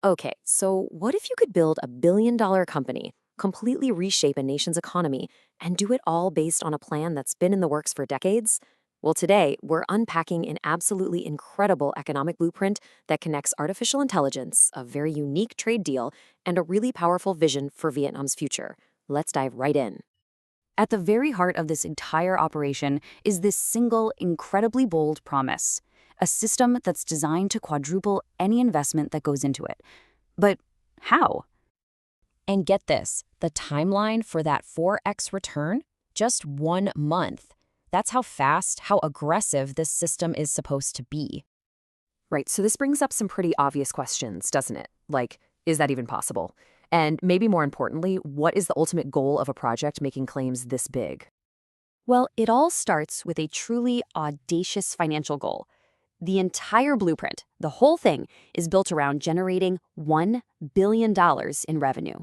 Okay, so what if you could build a $1 billion company, completely reshape a nation's economy, and do it all based on a plan that's been in the works for decades? Well, today, we're unpacking an absolutely incredible economic blueprint that connects artificial intelligence, a very unique trade deal, and a really powerful vision for Vietnam's future. Let's dive right in. At the very heart of this entire operation is this single, incredibly bold promise, a system that's designed to quadruple any investment that goes into it. But how? And get this, the timeline for that 4x return? Just 1 month. That's how fast, how aggressive this system is supposed to be. Right, so this brings up some pretty obvious questions, doesn't it? Like, is that even possible? And maybe more importantly, what is the ultimate goal of a project making claims this big? Well, it all starts with a truly audacious financial goal. The entire blueprint, the whole thing, is built around generating $1 billion in revenue.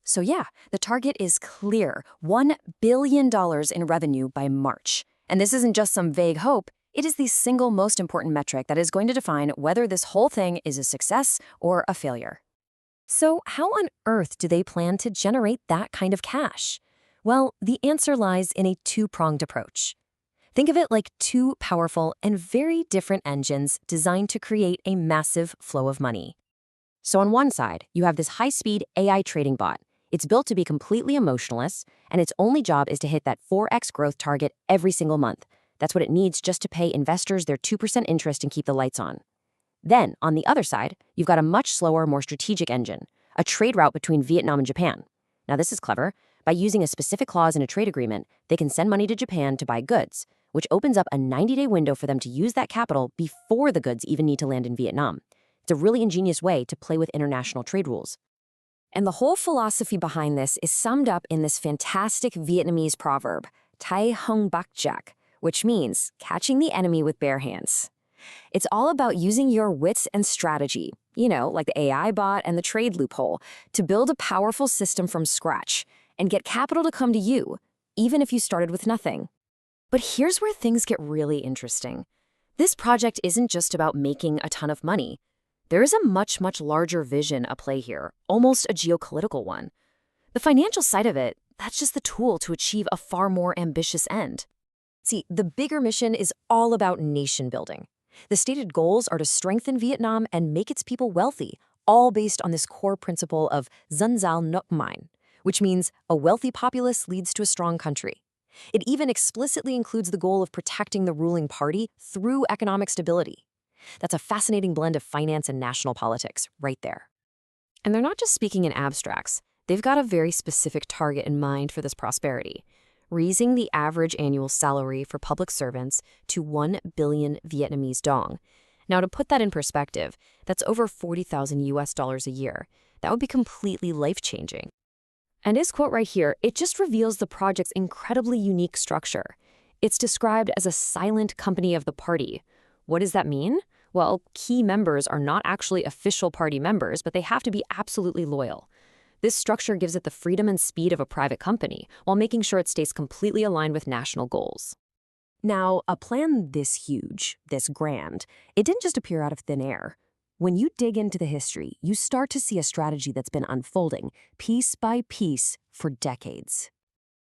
So yeah, the target is clear, $1 billion in revenue by March. And this isn't just some vague hope, it is the single most important metric that is going to define whether this whole thing is a success or a failure. So how on earth do they plan to generate that kind of cash? Well, the answer lies in a two-pronged approach. Think of it like two powerful and very different engines designed to create a massive flow of money. So on one side, you have this high-speed AI trading bot. It's built to be completely emotionless, and its only job is to hit that 4x growth target every single month. That's what it needs just to pay investors their 2% interest and keep the lights on. Then, on the other side, you've got a much slower, more strategic engine, a trade route between Vietnam and Japan. Now this is clever. By using a specific clause in a trade agreement, they can send money to Japan to buy goods, which opens up a 90-day window for them to use that capital before the goods even need to land in Vietnam. It's a really ingenious way to play with international trade rules. And the whole philosophy behind this is summed up in this fantastic Vietnamese proverb, Tai Hung Bak Jak, which means catching the enemy with bare hands. It's all about using your wits and strategy, like the AI bot and the trade loophole, to build a powerful system from scratch and get capital to come to you, even if you started with nothing. But here's where things get really interesting. This project isn't just about making a ton of money. There is a much, much larger vision at play here, almost a geopolitical one. The financial side of it, that's just the tool to achieve a far more ambitious end. See, the bigger mission is all about nation building. The stated goals are to strengthen Vietnam and make its people wealthy, all based on this core principle of Dân Giàu Nước Mạnh, which means a wealthy populace leads to a strong country. It even explicitly includes the goal of protecting the ruling party through economic stability. That's a fascinating blend of finance and national politics right there. And they're not just speaking in abstracts. They've got a very specific target in mind for this prosperity, raising the average annual salary for public servants to 1 billion Vietnamese dong. Now, to put that in perspective, that's over 40,000 US dollars a year. That would be completely life-changing. And his quote right here, it just reveals the project's incredibly unique structure. It's described as a silent company of the party. What does that mean? Well, key members are not actually official party members, but they have to be absolutely loyal. This structure gives it the freedom and speed of a private company, while making sure it stays completely aligned with national goals. Now, a plan this huge, this grand, it didn't just appear out of thin air. When you dig into the history, you start to see a strategy that's been unfolding, piece by piece, for decades.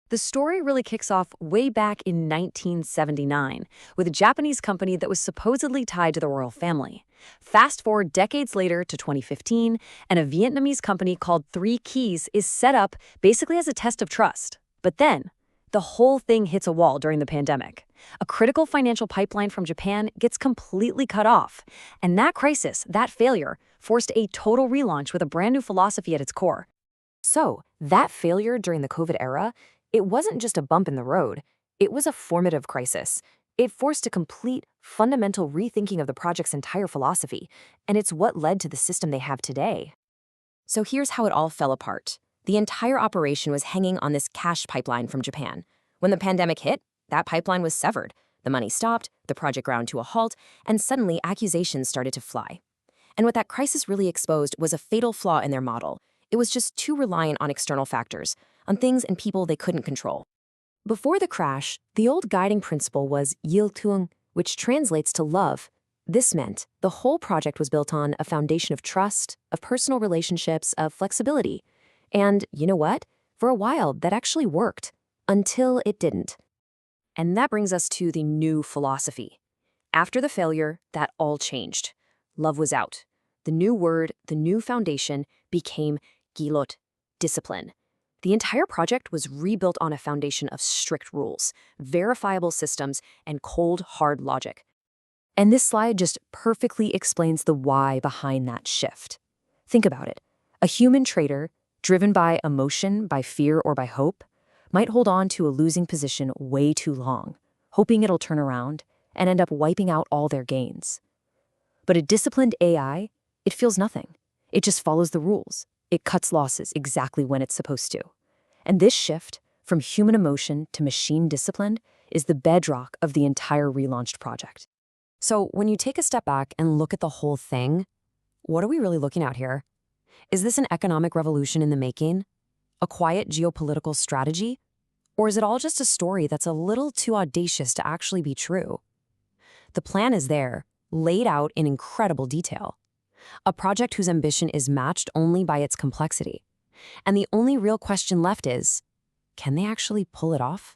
The story really kicks off way back in 1979 with a Japanese company that was supposedly tied to the royal family. Fast forward decades later to 2015, and a Vietnamese company called Three Keys is set up basically as a test of trust. But then, the whole thing hits a wall during the pandemic. A critical financial pipeline from Japan gets completely cut off. And that crisis, that failure, forced a total relaunch with a brand new philosophy at its core. So, that failure during the COVID era, it wasn't just a bump in the road, it was a formative crisis. It forced a complete, fundamental rethinking of the project's entire philosophy, and it's what led to the system they have today. So here's how it all fell apart. The entire operation was hanging on this cash pipeline from Japan. When the pandemic hit, that pipeline was severed. The money stopped, the project ground to a halt, and suddenly accusations started to fly. And what that crisis really exposed was a fatal flaw in their model. It was just too reliant on external factors, on things and people they couldn't control. Before the crash, the old guiding principle was Yil Tuong, which translates to love. This meant the whole project was built on a foundation of trust, of personal relationships, of flexibility. And you know what? For a while, that actually worked. Until it didn't. And that brings us to the new philosophy. After the failure, that all changed. Love was out. The new word, the new foundation, became gilot, discipline. The entire project was rebuilt on a foundation of strict rules, verifiable systems, and cold, hard logic. And this slide just perfectly explains the why behind that shift. Think about it. A human trader, driven by emotion, by fear, or by hope, might hold on to a losing position way too long, hoping it'll turn around and end up wiping out all their gains. But a disciplined AI, it feels nothing. It just follows the rules. It cuts losses exactly when it's supposed to. And this shift from human emotion to machine discipline is the bedrock of the entire relaunched project. So when you take a step back and look at the whole thing, what are we really looking at here? Is this an economic revolution in the making? A quiet geopolitical strategy? Or is it all just a story that's a little too audacious to actually be true? The plan is there, laid out in incredible detail. A project whose ambition is matched only by its complexity. And the only real question left is, can they actually pull it off?